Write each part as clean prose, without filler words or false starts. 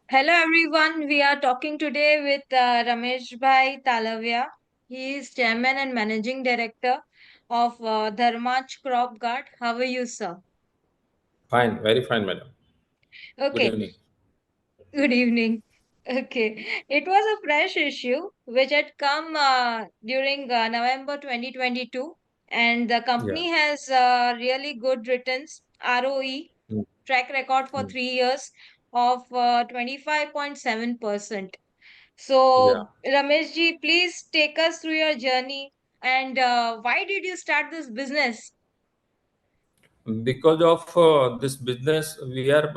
Hello everyone, we are talking today with Ramesh Bhai Talavia. He is Chairman and Managing Director of Dharmach Crop Guard. How are you, sir? Fine, very fine, madam. Good Okay, evening. good evening. Okay, it was a fresh issue which had come during November 2022, and the Yeah. company has really good returns, ROE, Mm, track record for mm. 3 years of 25.7%. Yeah. So, Ramesh ji, please take us through your journey and why did you start this business? Because of this business, we are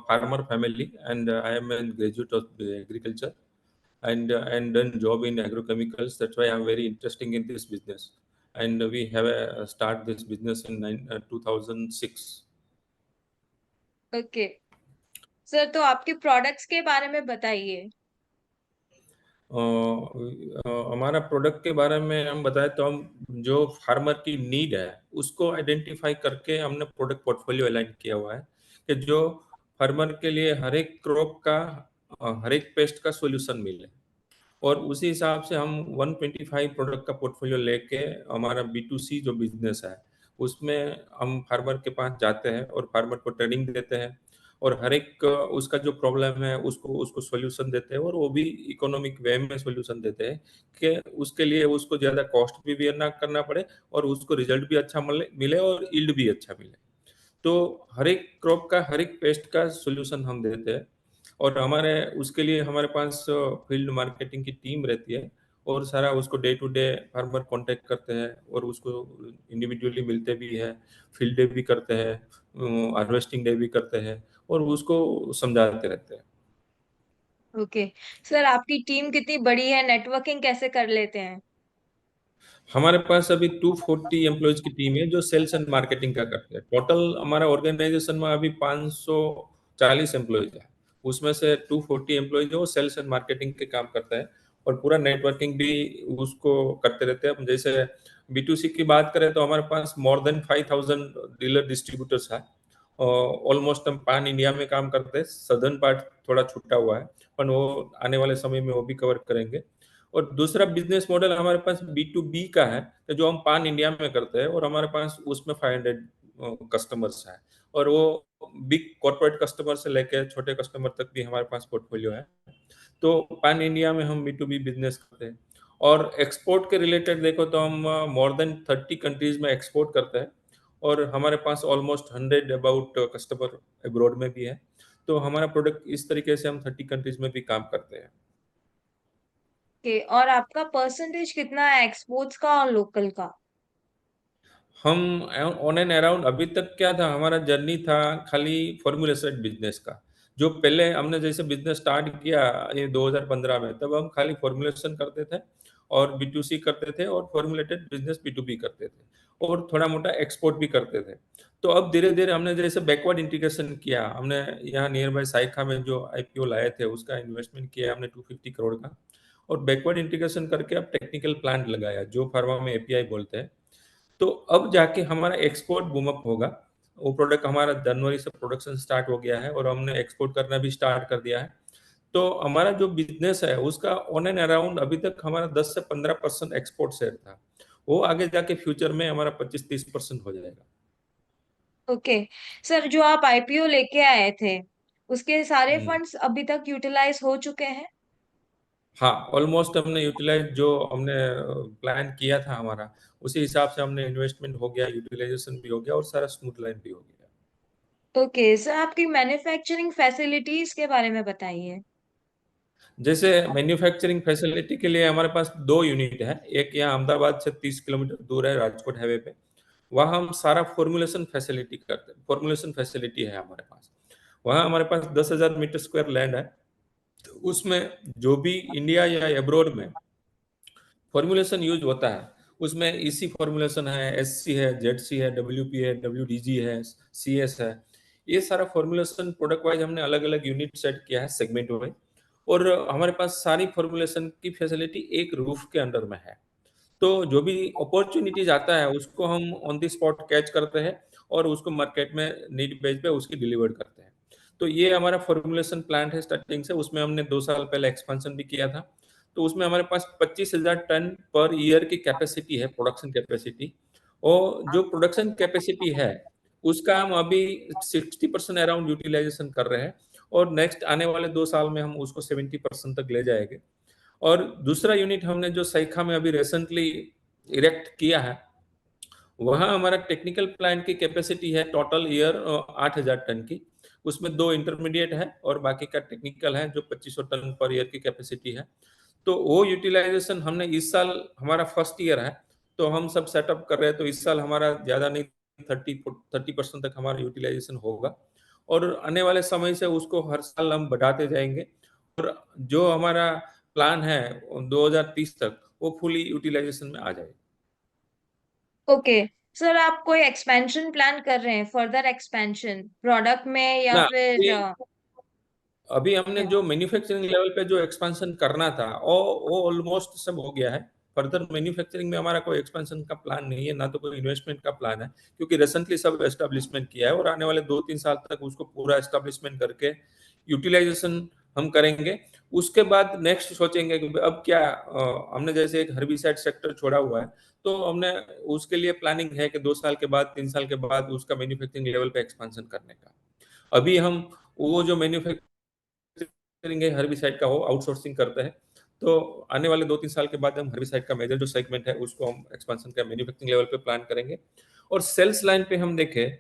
farmer family, and I am a graduate of agriculture, and done job in agrochemicals. That's why I'm very interested in this business. And we have start this business in 2006. Okay. Sir तो आपके products के बारे में बताइए. हमारा product के बारे में हम बताएं तो हम जो फार्मर की नीड है उसको आइडेंटिफाई करके हमने प्रोडक्ट पोर्टफोलियो अलाइन किया हुआ है कि जो फार्मर के लिए हर एक क्रॉप का हर एक पेस्ट का सॉल्यूशन मिले और उसी हिसाब से हम 125 प्रोडक्ट का पोर्टफोलियो लेके हमारा बी टू सी जो बिजनेस है उसमें हम फार्मर के पास जाते हैं और फार्मर को ट्रेनिंग देते हैं और हर एक उसका जो प्रॉब्लम है उसको उसको सॉल्यूशन देते हैं और वो भी इकोनॉमिक वे में सॉल्यूशन देते हैं कि उसके लिए उसको ज़्यादा कॉस्ट भी ना करना पड़े और उसको रिजल्ट भी अच्छा मिले मिले और ईल्ड भी अच्छा मिले। तो हर एक क्रॉप का हर एक पेस्ट का सॉल्यूशन हम देते हैं और हमारे उसके लिए हमारे पास फील्ड मार्केटिंग की टीम रहती है और सारा उसको day to day farmer contact करते हैं और उसको इंडिविजुअली मिलते भी है, फील्ड डे भी करते हैं, हार्वेस्टिंग डे भी करते हैं और उसको समझाते रहते हैं। ओके. सर आपकी टीम कितनी बड़ी है, नेटवर्किंग कैसे कर लेते हैं? हमारे पास अभी 240 एम्प्लॉयज की टीम है जो सेल्स एंड मार्केटिंग का करते हैं। टोटल हमारा ऑर्गेनाइजेशन में अभी 540 एम्प्लॉयज है। उसमें से 240 एम्प्लॉयज जो सेल्स एंड मार्केटिंग के काम करता है और पूरा नेटवर्किंग भी उसको करते रहते हैं। हम जैसे बी टू सी की बात करें तो हमारे पास मोर देन 5000 डीलर डिस्ट्रीब्यूटर्स है। ऑलमोस्ट हम पान इंडिया में काम करते हैं। सदर्न पार्ट थोड़ा छूटा हुआ है पर वो आने वाले समय में वो भी कवर करेंगे। और दूसरा बिजनेस मॉडल हमारे पास बी टू बी का है तो जो हम पान इंडिया में करते हैं और हमारे पास उसमें 500 कस्टमर्स हैं और वो बिग कॉर्पोरेट कस्टमर से लेकर छोटे कस्टमर तक भी हमारे पास पोर्टफोलियो है। तो पैन इंडिया में हम बी टू बी बिजनेस करते हैं और एक्सपोर्ट के रिलेटेड देखो तो हम मोर देन 30 कंट्रीज में एक्सपोर्ट करते हैं और हमारे पास ऑलमोस्ट 100 अबाउट कस्टमर अब्रॉड में भी है। तो हमारा प्रोडक्ट इस तरीके से हम 30 कंट्रीज में भी काम करते हैं। ओके, और आपका परसेंटेज कितना है एक्सपोर्ट्स का और लोकल का? हम ऑन एंड अराउंड अभी तक क्या था हमारा जर्नी था खाली फॉर्मुलेटेड बिजनेस का। जो पहले हमने जैसे बिजनेस स्टार्ट किया ये 2015 में तब हम खाली फॉर्मुलेशन करते थे और बी टू सी करते थे और formulated business B to B करते थे और थोड़ा मोटा एक्सपोर्ट भी करते थे। तो अब धीरे धीरे हमने जैसे बैकवर्ड इंटीग्रेशन किया हमने यहाँ नियर बाय साइखा में जो आईपीओ लाए थे उसका इन्वेस्टमेंट किया हमने 250 करोड़ का और बैकवर्ड इंटीग्रेशन करके अब टेक्निकल प्लांट लगाया जो फार्मा में एपीआई बोलते हैं। तो अब जाके हमारा एक्सपोर्ट बूम अप होगा। वो प्रोडक्ट हमारा जनवरी से प्रोडक्शन स्टार्ट हो गया है और हमने एक्सपोर्ट करना भी स्टार्ट कर दिया है। तो हमारा जो बिजनेस है उसका ऑन एंड अराउंड अभी तक हमारा 10 से 15% एक्सपोर्ट शेयर था। वो आगे जाके फ्यूचर में हमारा 25-30% हो जाएगा। ओके. सर जो आप आईपीओ लेके आए थे, उसके सारे हम्म। फंड्स अभी तक यूटिलाइज हो चुके हैं? हाँ, ऑलमोस्ट हमने यूटिलाइज जो हमने प्लान किया था हमारा उसी हिसाब से हमने इन्वेस्टमेंट हो गया, यूटिलाइजेशन भी हो गया और सारा स्मूथ लाइन भी हो गया। ओके सर, आपकी मैन्युफैक्चरिंग फैसिलिटीज के बारे में बताइए. जैसे मैन्युफैक्चरिंग फैसिलिटी के लिए हमारे पास दो यूनिट है। एक यहाँ अहमदाबाद से 30 किलोमीटर दूर है राजकोट हाईवे पे। वहाँ हम सारा फॉर्मुलेशन फैसिलिटी करते हैं। फॉर्मुलेशन फैसिलिटी है हमारे पास। वहाँ हमारे पास 10,000 मीटर स्क्वायर लैंड है। तो उसमें जो भी इंडिया या अब्रोड में फॉर्मुलेशन यूज होता है उसमें ईसी फॉर्मुलेशन है, एससी है, जेडसी है, डब्ल्यूपी है, डब्ल्यूडीजी है, सीएस है। ये सारा फॉर्मुलेशन प्रोडक्ट वाइज हमने अलग अलग यूनिट सेट किया है सेगमेंट वाइज और हमारे पास सारी फॉर्मुलेशन की फैसिलिटी एक रूफ के अंडर में है। तो जो भी अपॉर्चुनिटीज आता है उसको हम ऑन द स्पॉट कैच करते हैं और उसको मार्केट में नीड बेस पे उसकी डिलीवर करते हैं। तो ये हमारा फॉर्मुलेशन प्लांट है स्टार्टिंग से, उसमें हमने 2 साल पहले एक्सपेंशन भी किया था। तो उसमें हमारे पास 25,000 टन पर ईयर की कैपेसिटी है, प्रोडक्शन कैपेसिटी। और जो प्रोडक्शन कैपेसिटी है उसका हम अभी 60% अराउंड यूटिलाइजेशन कर रहे हैं, और नेक्स्ट आने वाले 2 साल में हम उसको 70% तक ले जाएंगे। और दूसरा यूनिट हमने जो सैखा में अभी रिसेंटली इरेक्ट किया है, वहाँ हमारा टेक्निकल प्लांट की कैपेसिटी है टोटल ईयर 8,000 टन की। उसमें 2 इंटरमीडिएट है और बाकी का टेक्निकल है जो 2500 टन पर ईयर की कैपेसिटी है। तो वो यूटिलाइजेशन हमने इस साल, हमारा फर्स्ट ईयर है, तो हम सब सेटअप कर रहे हैं। तो इस साल हमारा ज़्यादा नहीं, 30% तक हमारा यूटिलाइजेशन होगा, और आने वाले समय से उसको हर साल हम बढ़ाते जाएंगे। और जो हमारा प्लान है 2030 तक, वो फुली यूटिलाइजेशन में आ जाएगा। ओके सर, आप कोई एक्सपेंशन प्लान कर रहे हैं, फर्दर एक्सपेंशन प्रोडक्ट में या ना, फिर अभी हमने क्या? जो मैन्युफैक्चरिंग लेवल पे जो एक्सपेंशन करना था वो ऑलमोस्ट सब हो गया है। फर्दर मैन्युफैक्चरिंग में हमारा कोई एक्सपेंशन का प्लान नहीं है, ना तो कोई इन्वेस्टमेंट का प्लान है, क्योंकि रिसेंटली सब एस्टेब्लिशमेंट किया है, और आने वाले 2-3 साल तक उसको पूरा एस्टेब्लिशमेंट करके यूटिलाइजेशन हम करेंगे। उसके बाद नेक्स्ट सोचेंगे कि अब क्या, हमने जैसे एक हर्बिसाइड सेक्टर छोड़ा हुआ है, तो हमने उसके लिए प्लानिंग है कि 2 साल के बाद, 3 साल के बाद उसका मैन्युफैक्चरिंग लेवल पे एक्सपेंशन करने का। अभी हम वो जो मैन्युफैक्चरिंग करेंगे हर्बिसाइड का, वो आउटसोर्सिंग करते हैं। तो आने वाले 2-3 साल के बाद हम हर्बिसाइड का मेजर जो सेगमेंट है उसको हम एक्सपेंशन का मैन्युफैक्चरिंग लेवल पे प्लान करेंगे। और सेल्स लाइन पे हम देखें,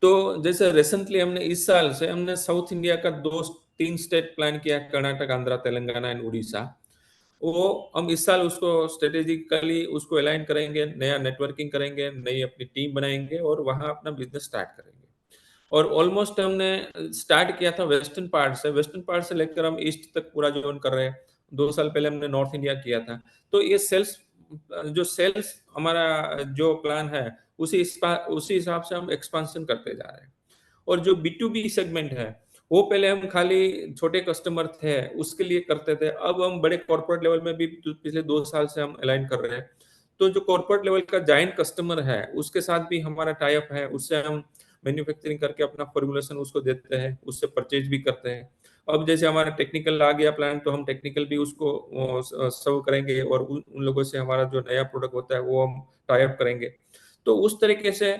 तो जैसे रिसेंटली हमने इस साल से हमने साउथ इंडिया का 2-3 स्टेट प्लान किया, कर्नाटक, आंध्रा, तेलंगाना एंड उड़ीसा। वो हम इस साल उसको स्ट्रेटेजिकली उसको अलाइन करेंगे, नया नेटवर्किंग करेंगे, नई अपनी टीम बनाएंगे और वहां अपना बिजनेस स्टार्ट करेंगे। और ऑलमोस्ट हमने स्टार्ट किया था वेस्टर्न पार्ट से, वेस्टर्न पार्ट से लेकर हम ईस्ट तक पूरा जोन कर रहे हैं। 2 साल पहले हमने नॉर्थ इंडिया किया था। तो ये सेल्स, जो सेल्स हमारा जो प्लान है, उसी हिसाब से हम एक्सपांशन करते जा रहे हैं। और जो बी टू बी सेगमेंट है, वो पहले हम खाली छोटे कस्टमर थे उसके लिए करते थे, अब हम बड़े कॉर्पोरेट लेवल में भी पिछले 2 साल से हम अलाइन कर रहे हैं। तो जो कॉर्पोरेट लेवल का जाइंट कस्टमर है उसके साथ भी हमारा टाई अप है, उससे हम मैन्युफैक्चरिंग करके अपना फॉर्मुलेशन उसको देते हैं, उससे परचेज भी करते हैं। अब जैसे हमारा टेक्निकल आ गया प्लान, तो हम टेक्निकल भी उसको सर्व करेंगे, और उन लोगों से हमारा जो नया प्रोडक्ट होता है वो हम टाई अप करेंगे। तो उस तरीके से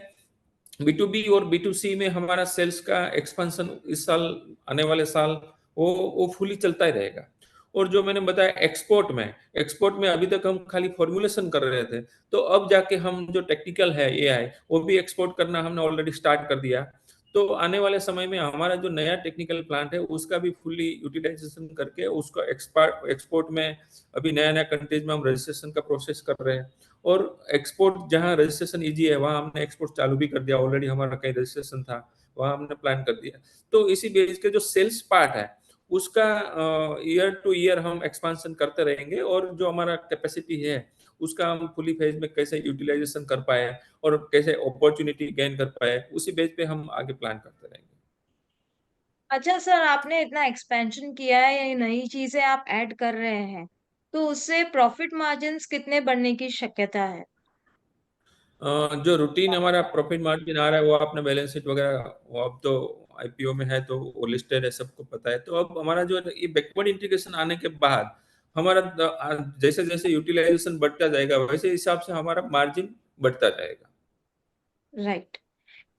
बी टू बी और बी टू सी में हमारा सेल्स का एक्सपेंशन इस साल, आने वाले साल वो फुली चलता ही रहेगा। और जो मैंने बताया एक्सपोर्ट में अभी तक हम खाली फॉर्मुलेशन कर रहे थे, तो अब जाके हम जो टेक्निकल है एआई, वो भी एक्सपोर्ट करना हमने ऑलरेडी स्टार्ट कर दिया। तो आने वाले समय में हमारा जो नया टेक्निकल प्लांट है उसका भी फुली यूटिलाइजेशन करके उसको एक्सपोर्ट में, अभी नया नया कंट्रीज में हम रजिस्ट्रेशन का प्रोसेस कर रहे हैं। और एक्सपोर्ट जहाँ रजिस्ट्रेशन इजी है वहाँ हमने एक्सपोर्ट चालू भी कर दिया, ऑलरेडी हमारा कहीं रजिस्ट्रेशन था, वहाँ हमने प्लान कर दिया। तो इसी बेस के जो सेल्स पार्ट है उसका ईयर टू ईयर हम एक्सपांशन करते रहेंगे, और जो हमारा कैपेसिटी है उसका हम फुली फेज में कैसे यूटिलाइजेशन कर पाए और कैसे अपॉर्चुनिटी गेन कर पाए, उसी बेस पे हम आगे प्लान करते रहेंगे। अच्छा सर, आपने इतना एक्सपेंशन किया है, ये नई चीजें आप ऐड कर रहे हैं, तो उससे प्रॉफिट मार्जिन्स कितने बढ़ने की शक्यता है? जो रूटीन हमारा प्रॉफिट मार्जिन आ रहा है वो आपने बैलेंस शीट वगैरह, वो अब तो आईपीओ में है तो वो लिस्टेड है, सबको पता है। तो अब हमारा जो ये बैकवर्ड इंटीग्रेशन आने के बाद हमारा जैसे जैसे यूटिलाइजेशन बढ़ता जाएगा वैसे हिसाब से हमारा मार्जिन बढ़ता जाएगा। Right.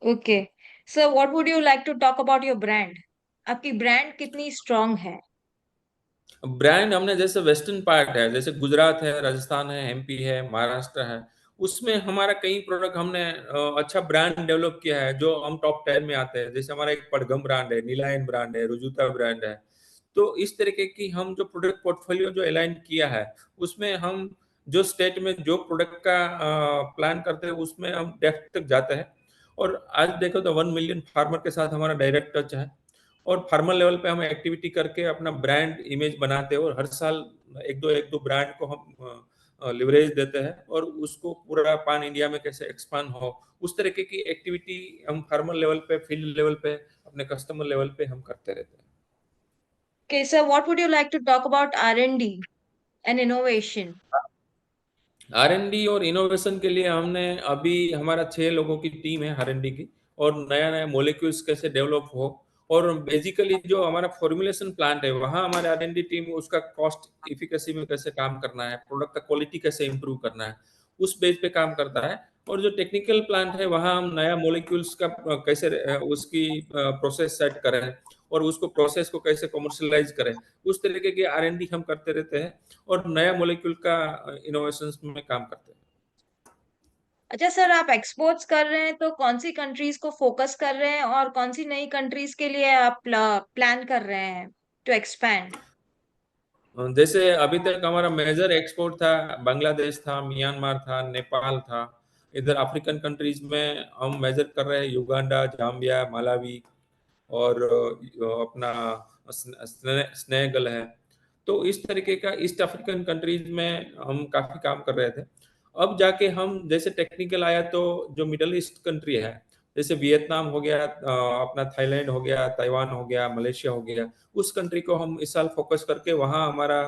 Okay sir, what would you like to talk about your brand? आपकी ब्रांड कितनी स्ट्रांग है? ब्रांड हमने जैसे वेस्टर्न पार्ट है, जैसे गुजरात है, राजस्थान है, एमपी है, महाराष्ट्र है, उसमें हमारा कई प्रोडक्ट हमने अच्छा ब्रांड डेवलप किया है जो हम टॉप 10 में आते हैं। जैसे हमारा एक पड़गम ब्रांड है, नीलायन ब्रांड है, रुजुता ब्रांड है। तो इस तरीके की हम जो प्रोडक्ट पोर्टफोलियो जो अलाइन किया है, उसमें हम जो स्टेट में जो प्रोडक्ट का प्लान करते हैं उसमें हम डेप्थ तक जाते हैं। और आज देखो तो 1 मिलियन फार्मर के साथ हमारा डायरेक्ट टच है, और फार्मर लेवल पे हम एक्टिविटी करके अपना ब्रांड इमेज बनाते हैं, और हर साल एक दो ब्रांड को हम लिवरेज देते हैं, और उसको पूरा पान इंडिया में कैसे एक्सपांड हो, उस तरीके की एक्टिविटी हम फार्मर लेवल पे, फील्ड लेवल पे, अपने कस्टमर लेवल पे हम करते रहते हैं। Okay sir, what would you like to talk about R&D and innovation? R N D और इनोवेशन के लिए हमने अभी, हमारा 6 लोगों की टीम है आर एन डी की, और नया नया मोलिक्यूल्स कैसे डेवलप हो और बेसिकली जो हमारा फॉर्मुलेशन प्लांट है वहाँ हमारे R&D टीम उसका कॉस्ट इफिकेसी में कैसे काम करना है, प्रोडक्ट का क्वालिटी कैसे इंप्रूव करना है, उस बेस पे काम करता है। और जो टेक्निकल प्लांट है वहाँ हम नया मोलिक्यूल्स का कैसे उसकी प्रोसेस सेट करें और उसको प्रोसेस को कैसे कमर्शलाइज करें, उस तरीके की R&D हम करते रहते हैं और नया मोलिक्यूल का इनोवेशन में काम करते हैं। अच्छा सर, आप एक्सपोर्ट्स कर रहे हैं तो कौन सी कंट्रीज को फोकस कर रहे हैं और कौन सी नई कंट्रीज के लिए आप प्लान कर रहे हैं टू एक्सपैंड? जैसे अभी तक हमारा मेजर एक्सपोर्ट था, बांग्लादेश था, म्यांमार था, नेपाल था। इधर अफ्रीकन कंट्रीज में हम मेजर कर रहे हैं युगांडा, जाम्बिया, मालावी और अपना स्नेगल है। तो इस तरीके का ईस्ट अफ्रीकन कंट्रीज में हम काफी काम कर रहे थे। अब जाके हम जैसे टेक्निकल आया तो जो मिडल ईस्ट कंट्री है, जैसे वियतनाम हो गया, अपना थाईलैंड हो गया, ताइवान हो गया, मलेशिया हो गया, उस कंट्री को हम इस साल फोकस करके वहाँ हमारा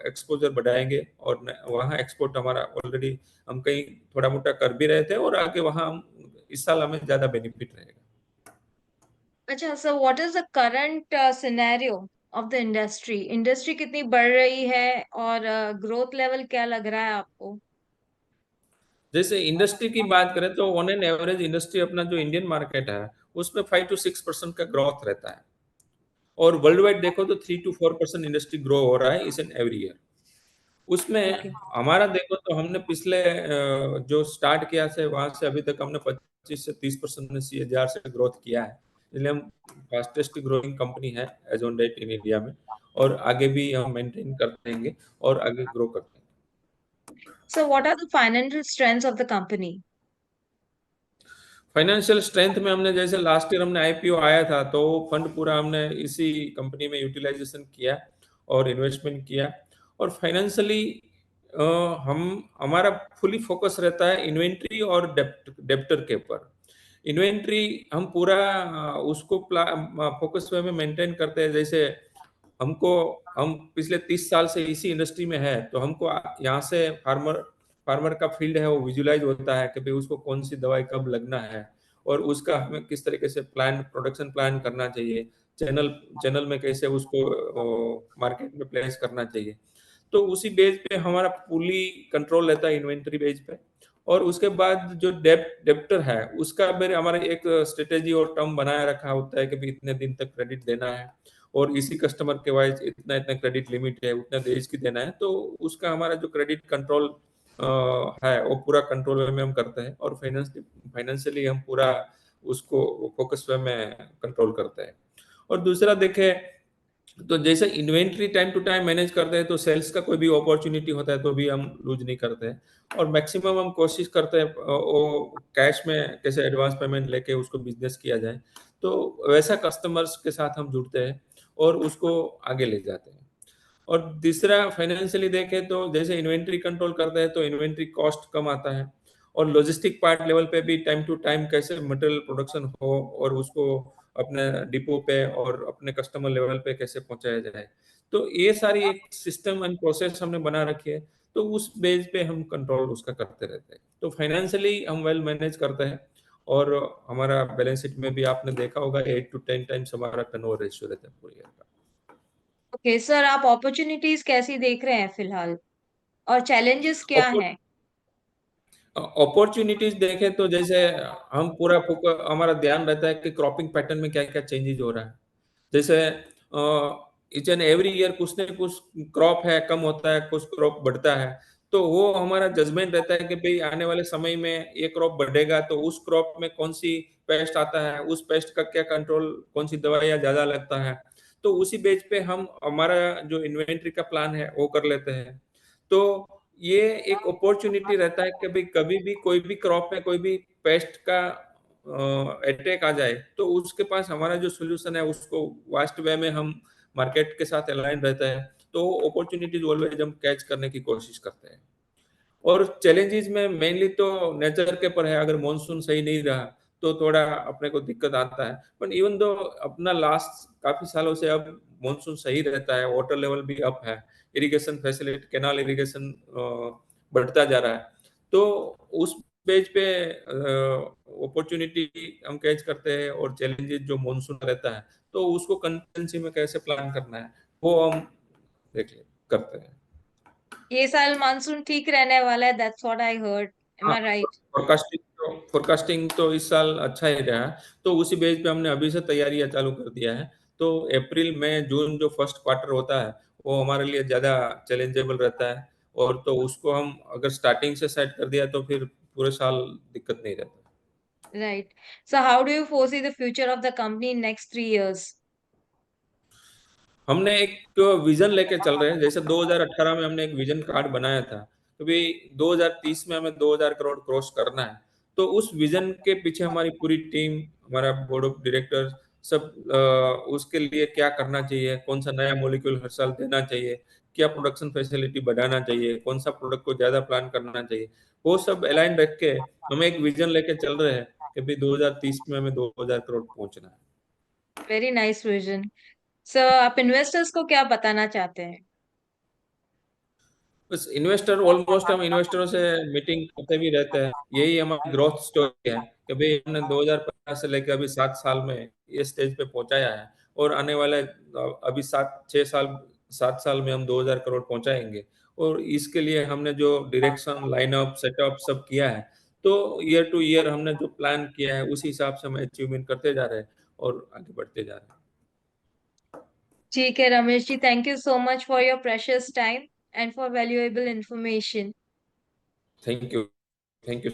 एक्सपोजर बढ़ाएंगे और वहाँ एक्सपोर्ट हमारा ऑलरेडी हम कहीं थोड़ा मोटा कर भी रहे थे और आगे वहाँ हम इस साल हमें ज्यादा बेनिफिट रहेगा। अच्छा sir, what is the current scenario of the industry? Industry कितनी बढ़ रही है और ग्रोथ लेवल क्या लग रहा है आपको? जैसे इंडस्ट्री की बात करें तो ऑन एन एवरेज इंडस्ट्री अपना जो इंडियन मार्केट है उसमें 5 to 6% का ग्रोथ रहता है और वर्ल्ड वाइड देखो तो 3 to 4% इंडस्ट्री ग्रो हो रहा है इस एन एवरी ईयर। उसमें ओके। हमारा देखो तो हमने पिछले जो स्टार्ट किया से वहां से अभी तक हमने 25 से 30% ने CAGR से ग्रोथ किया है। इसलिए हम फास्टेस्ट ग्रोइंग कंपनी है as on date in India में और आगे भी हम मेंटेन करते रहेंगे और आगे ग्रो करते हैं। So what are the financial strengths of the company? Financial strength में हमने जैसे लास्ट ईयर हमने IPO आया था तो फंड पूरा हमने इसी कंपनी में यूटिलाइजेशन किया और इन्वेस्टमेंट किया। और फाइनेंशियली हम हमारा फुली फोकस रहता है इन्वेंट्री और डेप्टर के ऊपर। इन्वेंट्री हम पूरा उसको फोकस वे में मेंटेन करते हैं। जैसे हमको हम पिछले 30 साल से इसी इंडस्ट्री में है तो हमको यहाँ से फार्मर फार्मर का फील्ड है वो विजुलाइज होता है कि भाई उसको कौन सी दवाई कब लगना है और उसका हमें किस तरीके से प्रोडक्शन प्लान करना चाहिए, चैनल चैनल में कैसे उसको मार्केट में प्लेस करना चाहिए। तो उसी बेस पे हमारा फुली कंट्रोल रहता है इन्वेंटरी बेस पे। और उसके बाद जो डेप्टर है उसका मेरे हमारा एक स्ट्रेटेजी और टर्म बनाया रखा होता है कि भाई इतने दिन तक क्रेडिट देना है और इसी कस्टमर के वाइज इतना इतना क्रेडिट लिमिट है, उतना देश की देना है। तो उसका हमारा जो क्रेडिट कंट्रोल है वो पूरा कंट्रोल में हम करते हैं और फाइनेंशियली हम पूरा उसको फोकस वे में कंट्रोल करते हैं। और दूसरा देखें तो जैसे inventory time to time manage करते हैं तो सेल्स का कोई भी अपॉर्चुनिटी होता है तो भी हम लूज नहीं करते हैं और मैक्सिमम हम कोशिश करते हैं वो कैश में कैसे एडवांस पेमेंट लेके उसको बिजनेस किया जाए। तो वैसा कस्टमर्स के साथ हम जुड़ते हैं और उसको आगे ले जाते हैं। और तीसरा फाइनेंशियली देखें तो जैसे इन्वेंट्री कंट्रोल करते हैं तो इन्वेंट्री कॉस्ट कम आता है और लॉजिस्टिक पार्ट लेवल पे भी टाइम टू टाइम कैसे मटेरियल प्रोडक्शन हो और उसको अपने डिपो पे और अपने कस्टमर लेवल पे कैसे पहुंचाया जाए। तो ये सारी एक सिस्टम एंड प्रोसेस हमने बना रखी है तो उस बेस पे हम कंट्रोल उसका करते रहते हैं। तो फाइनेंशियली हम वेल मैनेज करते हैं और हमारा बैलेंस शीट में भी आपने देखा होगा 8 to 10 टाइम्स हमारा टर्नओवर रेशियो रहता है पूरी ईयर ओके सर, आप अपॉर्चुनिटीज कैसी देख रहे हैं फिलहाल और चैलेंजेस क्या का। हैं? अपॉर्चुनिटीज देखें तो जैसे हम पूरा फोकस हमारा ध्यान रहता है कि क्रॉपिंग पैटर्न में क्या क्या चेंजेस हो रहा है। जैसे ईच एंड एवरी ईयर कुछ न कुछ क्रॉप है कम होता है, कुछ क्रॉप बढ़ता है। तो वो हमारा जजमेंट रहता है कि भाई आने वाले समय में ये क्रॉप बढ़ेगा तो उस क्रॉप में कौन सी पेस्ट आता है, उस पेस्ट का क्या कंट्रोल, कौन सी दवाइयाँ ज्यादा लगता है। तो उसी बेच पे हम हमारा जो इन्वेंट्री का प्लान है वो कर लेते हैं। तो ये एक अपॉर्चुनिटी रहता है कि भाई कभी भी कोई भी क्रॉप में कोई भी पेस्ट का अटैक आ जाए तो उसके पास हमारा जो सोल्यूशन है उसको वास्ट वे में हम मार्केट के साथ अलाइन रहता है। तो अपॉर्चुनिटीज ऑलवेज हम कैच करने की कोशिश करते हैं। और चैलेंजेस में मेनली तो नेचर के पर है, अगर मॉनसून सही नहीं रहा तो थोड़ा अपने को दिक्कत आता है। बट इवन दो अपना लास्ट काफी सालों से अब मॉनसून सही रहता है, वाटर लेवल भी अप है, इरिगेशन फैसिलिटी कैनाल इरिगेशन बढ़ता जा रहा है। तो उस बेस पे अपॉर्चुनिटी हम कैच करते हैं और चैलेंजेस जो मॉनसून रहता है तो उसको कंटिजेंसी में कैसे प्लान करना है वो हम देखिए करते हैं। ये साल मानसून ठीक रहने वाला है, that's what I heard, um हाँ, आई राइट? फोरकास्टिंग तो इस साल अच्छा ही रहा है, तो उसी बेस पे हमने अभी से तैयारियां चालू कर दिया है। तो अप्रैल मई जून जो फर्स्ट क्वार्टर होता है वो हमारे लिए ज्यादा चैलेंजेबल रहता है, और तो उसको हम अगर स्टार्टिंग से सेट कर दिया तो फिर पूरे साल दिक्कत नहीं रहता। Right. So how do you foresee the future of the company in next 3 years? हमने एक विजन लेके चल रहे हैं, जैसे 2018 में हमने एक विजन कार्ड बनाया था, तो भी 2030 में हमें 2000 करोड़ क्रॉस करना है। तो उस विजन के पीछे हमारी पूरी टीम, हमारा बोर्ड ऑफ डायरेक्टर्स सब उसके लिए क्या करना चाहिए, कौन सा नया मॉलिक्यूल हर साल देना चाहिए, क्या प्रोडक्शन फैसिलिटी बढ़ाना चाहिए, कौन सा प्रोडक्ट को ज्यादा प्लान करना चाहिए, वो सब अलाइन रख के हम एक विजन लेके चल रहे हैं कि भाई 2030 में हमें 2000 करोड़ पहुंचना है। Very nice vision. So आप इन्वेस्टर्स को क्या बताना चाहते हैं? बस इन्वेस्टर, ऑलमोस्ट हम इन्वेस्टरों से मीटिंग करते भी रहते हैं, यही हमारी ग्रोथ स्टोरी है कि भाई हमने 2050 से लेकर अभी 7 साल में ये स्टेज पे पहुंचाया है, और आने वाले अभी 7 6 साल 7 साल में हम 2000 करोड़ पहुंचाएंगे। और इसके लिए हमने जो डायरेक्शन, लाइनअप, सेटअप सब किया है, तो ईयर टू ईयर हमने जो प्लान किया है उसी हिसाब से हम अचीवमेंट करते जा रहे हैं और आगे बढ़ते जा रहे हैं। ठीक है Ramesh ji, thank you so much for your precious time and for valuable information. Thank you. Thank you.